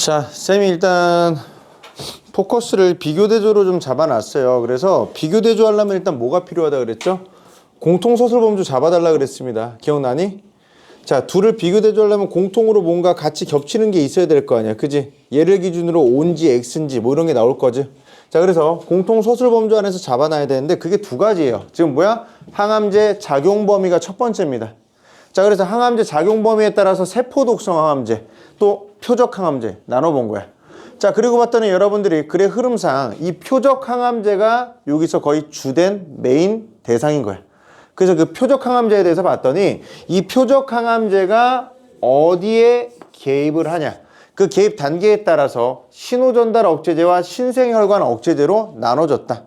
자, 쌤이 일단 포커스를 비교대조로 좀 잡아놨어요. 그래서 비교대조 하려면 일단 뭐가 필요하다 그랬죠? 공통서술범주 잡아달라 그랬습니다. 기억나니? 자, 둘을 비교대조 하려면 공통으로 뭔가 같이 겹치는 게 있어야 될 거 아니야. 그지? 얘를 기준으로 O인지 X인지 뭐 이런 게 나올 거지. 자, 그래서 공통서술범주 안에서 잡아놔야 되는데 그게 두 가지예요. 지금 뭐야? 항암제 작용범위가 첫 번째입니다. 자, 그래서 항암제 작용범위에 따라서 세포독성 항암제 또 표적 항암제 나눠본 거야. 자, 그리고 봤더니 여러분들이 글의 흐름상 이 표적 항암제가 여기서 거의 주된 메인 대상인 거야. 그래서 그 표적 항암제에 대해서 봤더니 이 표적 항암제가 어디에 개입을 하냐. 그 개입 단계에 따라서 신호전달 억제제와 신생혈관 억제제로 나눠졌다.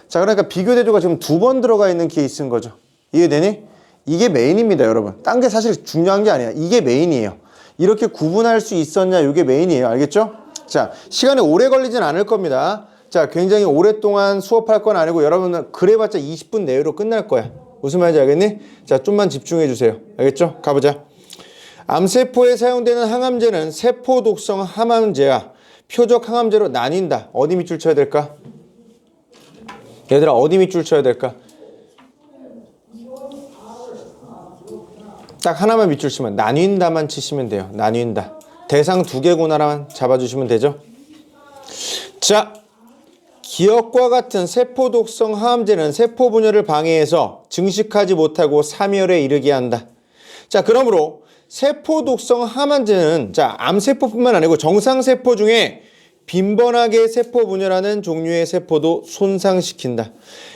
자, 그러니까 비교대조가 지금 두 번 들어가 있는 케이스인 거죠. 이해되니? 이게 메인입니다, 여러분. 딴 게 사실 중요한 게 아니야. 이게 메인이에요. 이렇게 구분할 수 있었냐, 이게 메인이에요. 알겠죠? 자, 시간이 오래 걸리진 않을 겁니다. 자, 굉장히 오랫동안 수업할 건 아니고 여러분은 그래봤자 20분 내외로 끝날 거야. 무슨 말인지 알겠니? 자, 좀만 집중해 주세요. 알겠죠? 가보자. 암세포에 사용되는 항암제는 세포독성 항암제와 표적 항암제로 나뉜다. 어디 밑줄 쳐야 될까? 얘들아, 어디 밑줄 쳐야 될까? 딱 하나만 밑줄 치면 나뉜다만 치시면 돼요. 나뉜다. 대상 두 개구나만 잡아주시면 되죠. 자, 기억과 같은 세포독성 항암제는 세포 분열을 방해해서 증식하지 못하고 사멸에 이르게 한다. 자, 그러므로 세포독성 항암제는 자, 암세포뿐만 아니고 정상세포 중에 빈번하게 세포 분열하는 종류의 세포도 손상시킨다.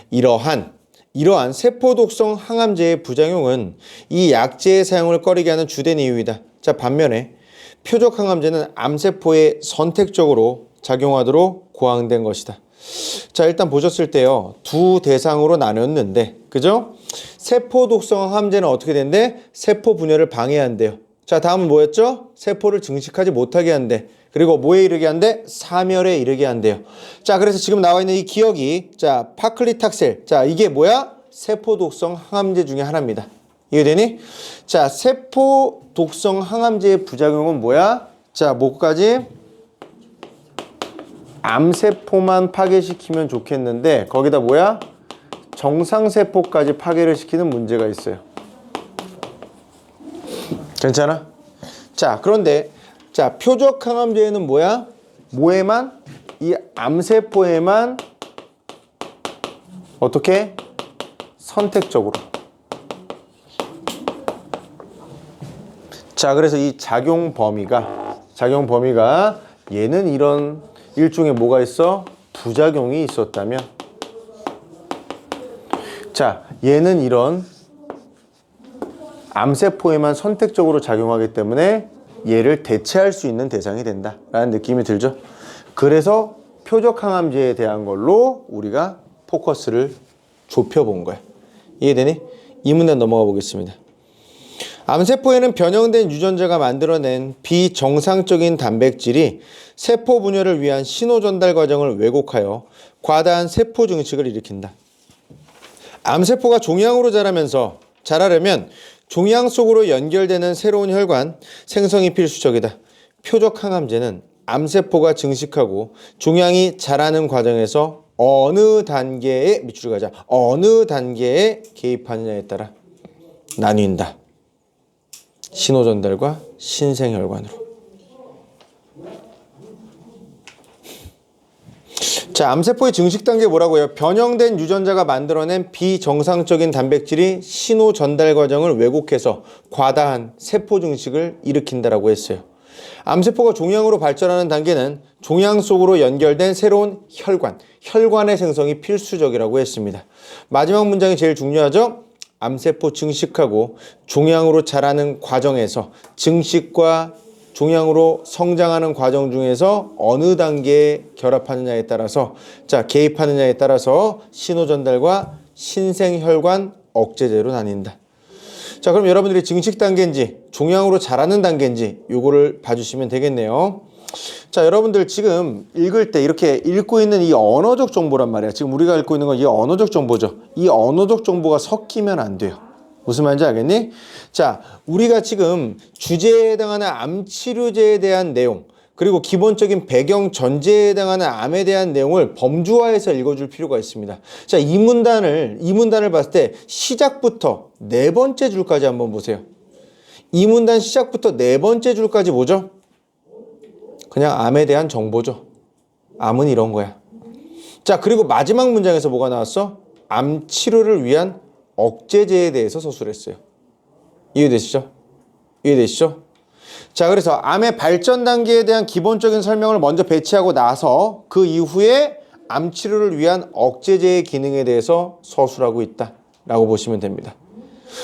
이러한 세포독성 항암제의 부작용은 이 약제의 사용을 꺼리게 하는 주된 이유이다. 자, 반면에 표적 항암제는 암세포에 선택적으로 작용하도록 고안된 것이다. 자, 일단 보셨을 때요, 두 대상으로 나눴는데, 그죠? 세포독성 항암제는 어떻게 된대? 세포 분열을 방해한대요. 자, 다음은 뭐였죠? 세포를 증식하지 못하게 한대. 그리고 뭐에 이르게 한대? 사멸에 이르게 한대요. 자, 그래서 지금 나와 있는 이 기억이, 자, 파클리탁셀. 자, 이게 뭐야? 세포독성 항암제 중에 하나입니다. 이해되니? 자, 세포독성 항암제의 부작용은 뭐야? 자, 뭐까지? 암세포만 파괴시키면 좋겠는데 거기다 뭐야? 정상세포까지 파괴를 시키는 문제가 있어요. 괜찮아? 자, 그런데 자, 표적 항암제에는 뭐야? 뭐에만? 이 암세포에만 어떻게? 선택적으로. 자, 그래서 이 작용 범위가 얘는 이런 일종의 뭐가 있어? 부작용이 있었다면, 자, 얘는 이런 암세포에만 선택적으로 작용하기 때문에 얘를 대체할 수 있는 대상이 된다라는 느낌이 들죠. 그래서 표적 항암제에 대한 걸로 우리가 포커스를 좁혀본 거야. 이해되니? 이 문단 넘어가 보겠습니다. 암세포에는 변형된 유전자가 만들어낸 비정상적인 단백질이 세포 분열을 위한 신호 전달 과정을 왜곡하여 과다한 세포 증식을 일으킨다. 암세포가 종양으로 자라려면 종양 속으로 연결되는 새로운 혈관 생성이 필수적이다. 표적 항암제는 암세포가 증식하고 종양이 자라는 과정에서 어느 단계에 개입하느냐에 따라 나뉜다. 신호 전달과 신생혈관으로. 자, 암세포의 증식 단계 뭐라고요? 변형된 유전자가 만들어낸 비정상적인 단백질이 신호 전달 과정을 왜곡해서 과다한 세포 증식을 일으킨다라고 했어요. 암세포가 종양으로 발전하는 단계는 종양 속으로 연결된 새로운 혈관의 생성이 필수적이라고 했습니다. 마지막 문장이 제일 중요하죠? 암세포 증식하고 종양으로 자라는 과정에서 증식과 종양으로 성장하는 과정 중에서 어느 단계에 결합하느냐에 따라서, 자, 개입하느냐에 따라서 신호 전달과 신생혈관 억제제로 나뉜다. 자, 그럼 여러분들이 증식 단계인지 종양으로 자라는 단계인지 요거를 봐주시면 되겠네요. 자, 여러분들 지금 읽을 때 이렇게 읽고 있는 이 언어적 정보란 말이야. 지금 우리가 읽고 있는 건 이 언어적 정보죠. 이 언어적 정보가 섞이면 안 돼요. 무슨 말인지 알겠니? 자, 우리가 지금 주제에 해당하는 암치료제에 대한 내용, 그리고 기본적인 배경 전제에 해당하는 암에 대한 내용을 범주화해서 읽어줄 필요가 있습니다. 자, 이 문단을 봤을 때 시작부터 네 번째 줄까지 한번 보세요. 이 문단 시작부터 네 번째 줄까지 뭐죠? 그냥 암에 대한 정보죠. 암은 이런 거야. 자, 그리고 마지막 문장에서 뭐가 나왔어? 암 치료를 위한 억제제에 대해서 서술했어요. 이해되시죠? 이해되시죠? 자, 그래서 암의 발전 단계에 대한 기본적인 설명을 먼저 배치하고 나서 그 이후에 암 치료를 위한 억제제의 기능에 대해서 서술하고 있다라고 보시면 됩니다.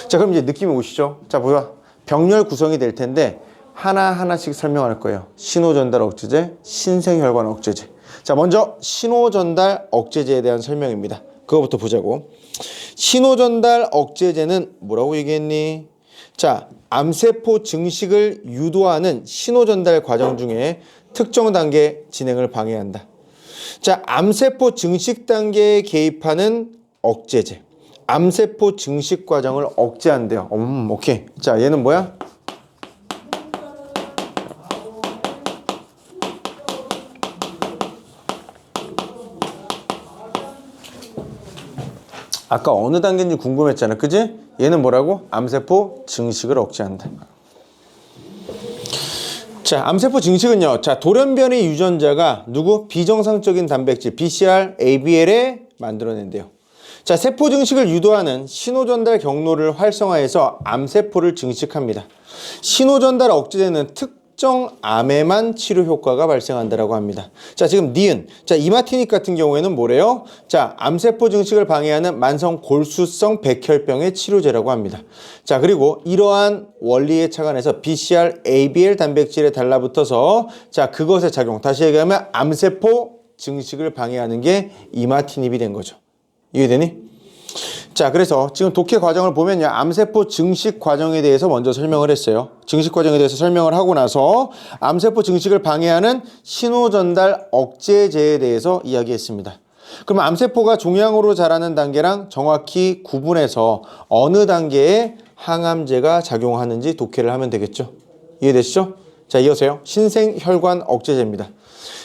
자, 그럼 이제 느낌이 오시죠? 자, 보자. 병렬 구성이 될 텐데 하나하나씩 설명할 거예요. 신호전달 억제제, 신생혈관 억제제. 자, 먼저 신호전달 억제제에 대한 설명입니다. 그거부터 보자고. 신호전달 억제제는 뭐라고 얘기했니? 자, 암세포 증식을 유도하는 신호전달 과정 중에 특정 단계 진행을 방해한다. 자, 암세포 증식 단계에 개입하는 억제제. 암세포 증식 과정을 억제한대요. 오케이. 자, 얘는 뭐야? 아까 어느 단계인지 궁금했잖아. 그지? 얘는 뭐라고? 암세포 증식을 억제한다. 자, 암세포 증식은요. 자, 돌연변이 유전자가 누구? 비정상적인 단백질 BCR, ABL에 만들어낸대요. 자, 세포 증식을 유도하는 신호전달 경로를 활성화해서 암세포를 증식합니다. 신호전달 억제제는 특정 암에만 치료 효과가 발생한다라고 합니다. 자, 지금 니은. 자, 이마티닉 같은 경우에는 뭐래요? 자, 암세포 증식을 방해하는 만성 골수성 백혈병의 치료제라고 합니다. 자, 그리고 이러한 원리에 착안해서 BCR, ABL 단백질에 달라붙어서 자, 그것의 작용. 다시 얘기하면 암세포 증식을 방해하는 게 이마티닙이 된 거죠. 이해되니? 자, 그래서 지금 독해 과정을 보면요. 암세포 증식 과정에 대해서 먼저 설명을 했어요. 증식 과정에 대해서 설명을 하고 나서 암세포 증식을 방해하는 신호전달 억제제에 대해서 이야기했습니다. 그럼 암세포가 종양으로 자라는 단계랑 정확히 구분해서 어느 단계에 항암제가 작용하는지 독해를 하면 되겠죠. 이해되시죠? 자, 이어서요. 신생혈관 억제제입니다.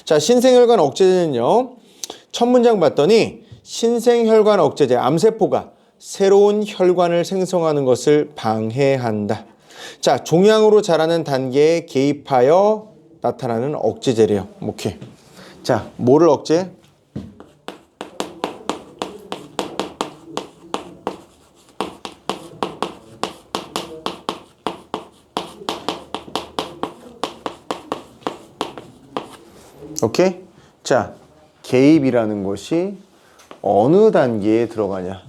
자, 신생혈관 억제제는요. 첫 문장 봤더니 신생혈관 억제제, 암세포가 새로운 혈관을 생성하는 것을 방해한다. 자, 종양으로 자라는 단계에 개입하여 나타나는 억제제래요. 오케이. 자, 뭐를 억제? 오케이? 자, 개입이라는 것이 어느 단계에 들어가냐?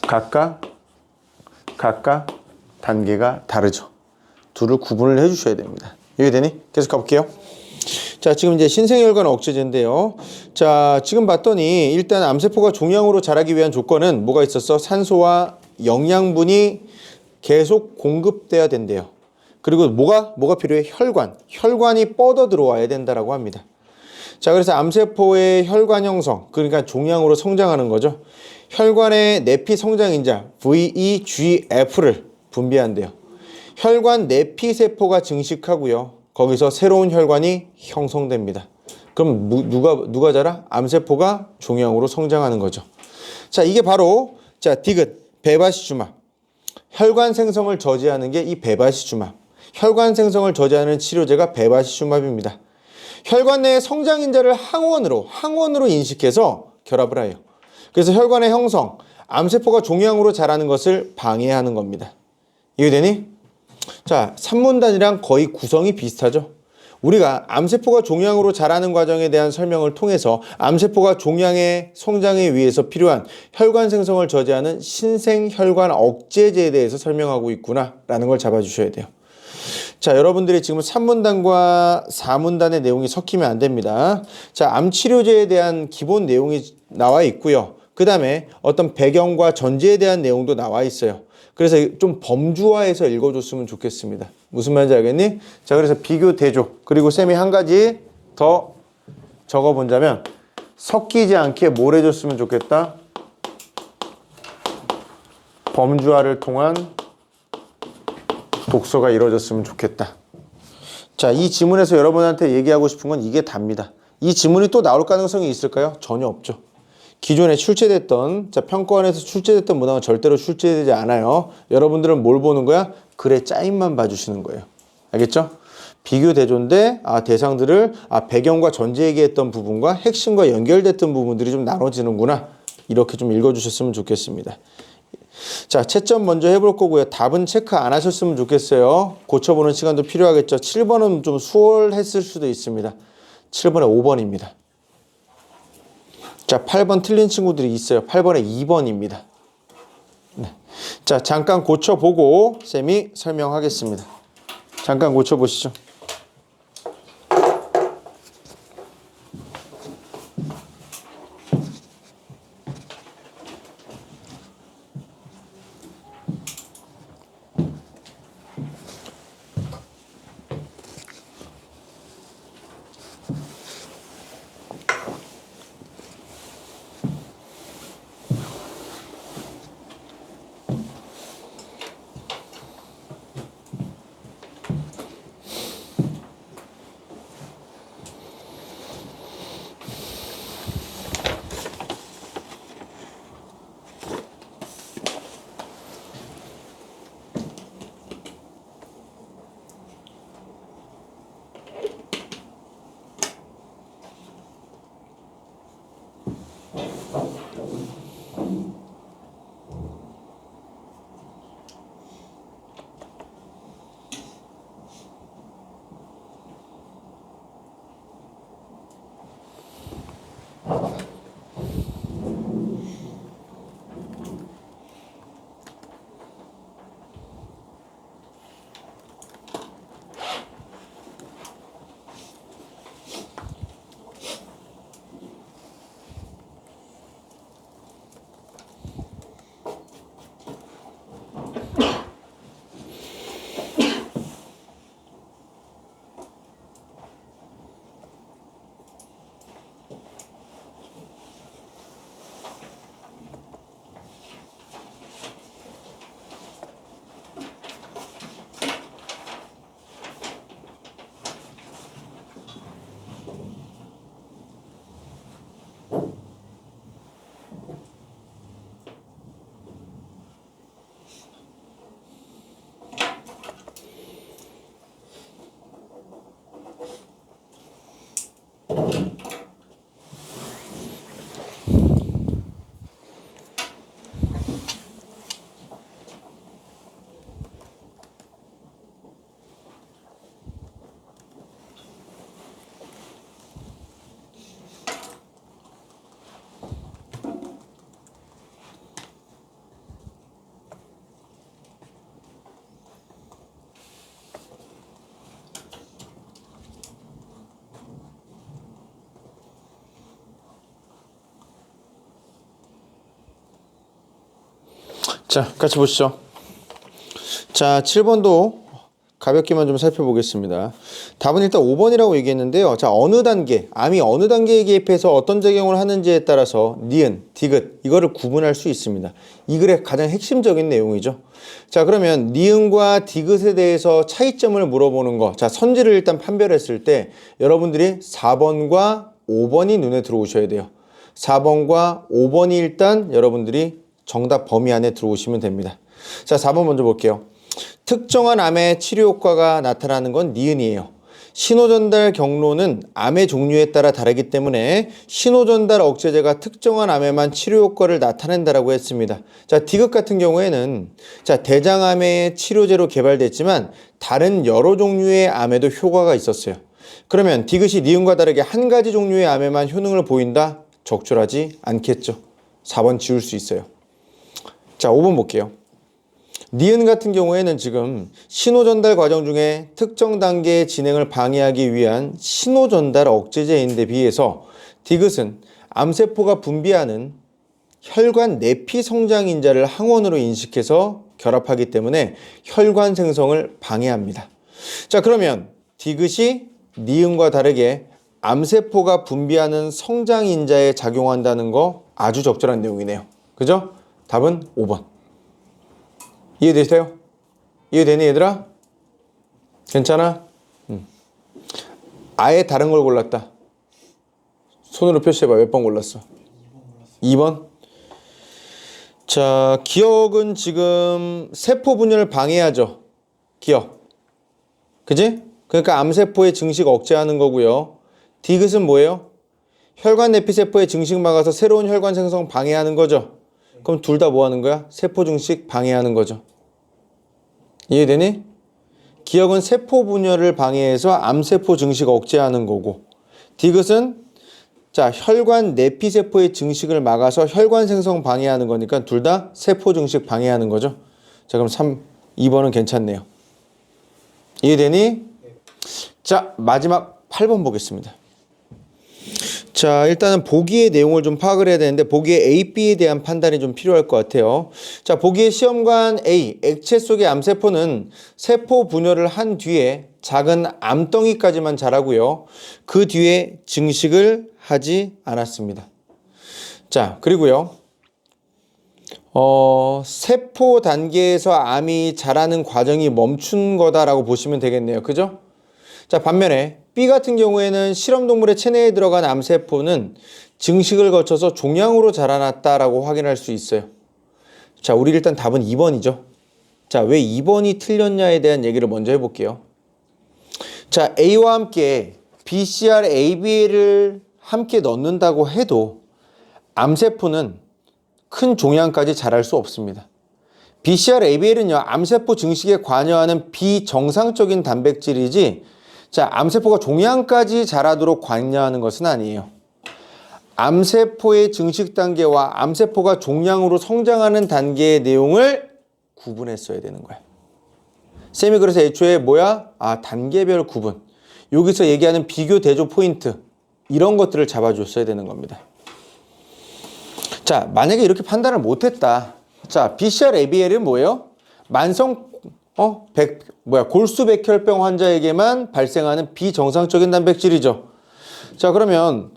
각각 단계가 다르죠. 둘을 구분을 해 주셔야 됩니다. 이해되니? 계속 가볼게요. 자, 지금 이제 신생혈관 억제제인데요. 자, 지금 봤더니 일단 암세포가 종양으로 자라기 위한 조건은 뭐가 있었어? 산소와 영양분이 계속 공급돼야 된대요. 그리고 뭐가 필요해? 혈관이 뻗어 들어와야 된다라고 합니다. 자, 그래서 암세포의 혈관 형성, 그러니까 종양으로 성장하는 거죠. 혈관의 내피 성장인자 VEGF를 분비한대요. 혈관 내피세포가 증식하고요. 거기서 새로운 혈관이 형성됩니다. 그럼 누가 자라? 암세포가 종양으로 성장하는 거죠. 자, 이게 바로 자, 디귿, 베바시주마. 혈관 생성을 저지하는 게 이 베바시주마. 혈관 생성을 저지하는 치료제가 베바시주마입니다. 혈관 내의 성장인자를 항원으로 인식해서 결합을 해요. 그래서 혈관의 형성, 암세포가 종양으로 자라는 것을 방해하는 겁니다. 이해되니? 자, 산문단이랑 거의 구성이 비슷하죠. 우리가 암세포가 종양으로 자라는 과정에 대한 설명을 통해서 암세포가 종양의 성장에 위해서 필요한 혈관 생성을 저지하는 신생혈관 억제제에 대해서 설명하고 있구나라는 걸 잡아주셔야 돼요. 자, 여러분들이 지금 3문단과 4문단의 내용이 섞이면 안 됩니다. 자, 암치료제에 대한 기본 내용이 나와 있고요. 그 다음에 어떤 배경과 전제에 대한 내용도 나와 있어요. 그래서 좀 범주화해서 읽어줬으면 좋겠습니다. 무슨 말인지 알겠니? 자, 그래서 비교 대조. 그리고 쌤이 한 가지 더 적어본다면 섞이지 않게 뭘 해줬으면 좋겠다? 범주화를 통한 독서가 이루어졌으면 좋겠다. 자, 이 지문에서 여러분한테 얘기하고 싶은 건 이게 답니다. 이 지문이 또 나올 가능성이 있을까요? 전혀 없죠. 기존에 출제됐던, 자, 평가원에서 출제됐던 문항은 절대로 출제되지 않아요. 여러분들은 뭘 보는 거야? 글의 짜임만 봐주시는 거예요. 알겠죠? 비교 대조인데, 대상들을, 배경과 전제 얘기했던 부분과 핵심과 연결됐던 부분들이 좀 나눠지는구나. 이렇게 좀 읽어주셨으면 좋겠습니다. 자, 채점 먼저 해볼 거고요. 답은 체크 안 하셨으면 좋겠어요. 고쳐보는 시간도 필요하겠죠. 7번은 좀 수월했을 수도 있습니다. 7번에 5번입니다. 자, 8번 틀린 친구들이 있어요. 8번에 2번입니다. 네. 자, 잠깐 고쳐보고 쌤이 설명하겠습니다. 잠깐 고쳐보시죠. 자, 같이 보시죠. 자, 7번도 가볍게만 좀 살펴보겠습니다. 답은 일단 5번이라고 얘기했는데요. 자, 어느 단계, 암이 어느 단계에 개입해서 어떤 작용을 하는지에 따라서 니은, 디귿 이거를 구분할 수 있습니다. 이 글의 가장 핵심적인 내용이죠. 자, 그러면 니은과 디귿에 대해서 차이점을 물어보는 거. 자, 선지를 일단 판별했을 때 여러분들이 4번과 5번이 눈에 들어오셔야 돼요. 4번과 5번이 일단 여러분들이 정답 범위 안에 들어오시면 됩니다. 자, 4번 먼저 볼게요. 특정한 암의 치료 효과가 나타나는 건 니은이에요. 신호전달 경로는 암의 종류에 따라 다르기 때문에 신호전달 억제제가 특정한 암에만 치료 효과를 나타낸다라고 했습니다. 자, 디귿 같은 경우에는 자, 대장암의 치료제로 개발됐지만 다른 여러 종류의 암에도 효과가 있었어요. 그러면 디귿이 니은과 다르게 한 가지 종류의 암에만 효능을 보인다? 적절하지 않겠죠. 4번 지울 수 있어요. 자, 5번 볼게요. 니은 같은 경우에는 지금 신호전달 과정 중에 특정 단계의 진행을 방해하기 위한 신호전달 억제제인데 비해서 디귿은 암세포가 분비하는 혈관 내피 성장 인자를 항원으로 인식해서 결합하기 때문에 혈관 생성을 방해합니다. 자, 그러면 디귿이 니은과 다르게 암세포가 분비하는 성장 인자에 작용한다는 거 아주 적절한 내용이네요. 그죠? 답은 5번. 이해되세요? 이해되니 얘들아? 괜찮아? 아예 다른 걸 골랐다. 손으로 표시해봐. 몇 번 골랐어? 2번. 자, 기억은 지금 세포 분열을 방해하죠. 기억. 그지? 그러니까 암세포의 증식 억제하는 거고요. 디귿은 뭐예요? 혈관 내피세포의 증식 막아서 새로운 혈관 생성 방해하는 거죠. 그럼 둘 다 뭐 하는 거야? 세포 증식 방해하는 거죠. 이해되니? 기억은 세포 분열을 방해해서 암세포 증식 억제하는 거고, 디귿은 자, 혈관 내피세포의 증식을 막아서 혈관 생성 방해하는 거니까 둘 다 세포 증식 방해하는 거죠. 자, 그럼 2번은 괜찮네요. 이해되니? 자, 마지막 8번 보겠습니다. 자, 일단은 보기의 내용을 좀 파악을 해야 되는데 보기의 A, B에 대한 판단이 좀 필요할 것 같아요. 자, 보기의 시험관 A, 액체 속의 암세포는 세포 분열을 한 뒤에 작은 암덩이까지만 자라고요. 그 뒤에 증식을 하지 않았습니다. 자, 그리고요. 세포 단계에서 암이 자라는 과정이 멈춘 거다라고 보시면 되겠네요. 그죠? 자, 반면에 B 같은 경우에는 실험동물의 체내에 들어간 암세포는 증식을 거쳐서 종양으로 자라났다라고 확인할 수 있어요. 자, 우리 일단 답은 2번이죠. 자, 왜 2번이 틀렸냐에 대한 얘기를 먼저 해볼게요. 자, A와 함께 BCR, ABA를 함께 넣는다고 해도 암세포는 큰 종양까지 자랄 수 없습니다. BCR, ABL은요, 암세포 증식에 관여하는 비정상적인 단백질이지, 자, 암세포가 종양까지 자라도록 관여하는 것은 아니에요. 암세포의 증식 단계와 암세포가 종양으로 성장하는 단계의 내용을 구분했어야 되는 거야. 쌤이 그래서 애초에 뭐야? 아, 단계별 구분. 여기서 얘기하는 비교 대조 포인트. 이런 것들을 잡아줬어야 되는 겁니다. 자, 만약에 이렇게 판단을 못했다. 자, BCR, ABL은 뭐예요? 만성 골수백혈병 환자에게만 발생하는 비정상적인 단백질이죠. 자, 그러면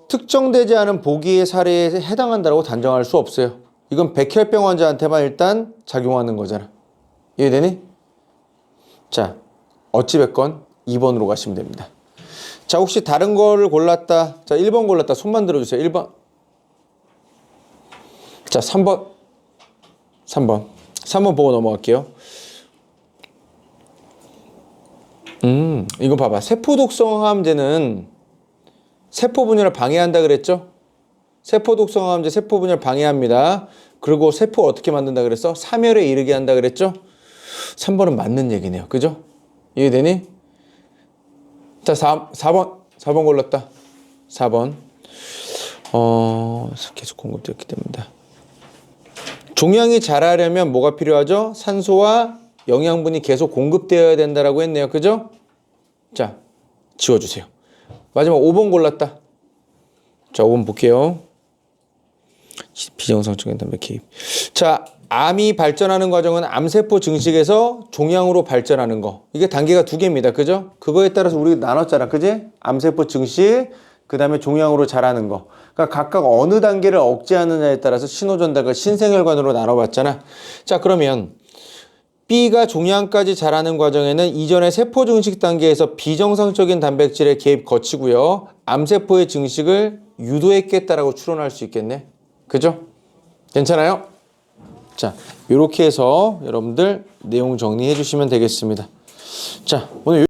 특정되지 않은 보기의 사례에 해당한다고 단정할 수 없어요. 이건 백혈병 환자한테만 일단 작용하는 거잖아. 이해되니? 자, 어찌됐건 2번으로 가시면 됩니다. 자, 혹시 다른 거를 골랐다. 자, 1번 골랐다. 손만 들어주세요. 1번. 자, 3번. 3번 보고 넘어갈게요. 이거 봐봐. 세포독성 항암제는 세포 분열을 방해한다 그랬죠? 세포독성 항암제 세포 분열 방해합니다. 그리고 세포를 어떻게 만든다 그랬어? 사멸에 이르게 한다 그랬죠? 3번은 맞는 얘기네요. 그죠? 이해되니? 자, 4번 골랐다. 4번. 계속 공급되었기 때문이다. 종양이 자라려면 뭐가 필요하죠? 산소와 영양분이 계속 공급되어야 된다라고 했네요. 그죠? 자, 지워주세요. 마지막 5번 골랐다. 자, 5번 볼게요. 비정상적인 단백 개입. 자, 암이 발전하는 과정은 암세포 증식에서 종양으로 발전하는 거. 이게 단계가 2개입니다. 그죠? 그거에 따라서 우리 나눴잖아. 그지? 암세포 증식, 그 다음에 종양으로 자라는 거. 그러니까 각각 어느 단계를 억제하느냐에 따라서 신호전달과 신생혈관으로 나눠봤잖아. 자, 그러면 B가 종양까지 자라는 과정에는 이전의 세포 증식 단계에서 비정상적인 단백질의 개입 거치고요. 암세포의 증식을 유도했겠다라고 추론할 수 있겠네. 그죠? 괜찮아요? 자, 이렇게 해서 여러분들 내용 정리해 주시면 되겠습니다. 자, 오늘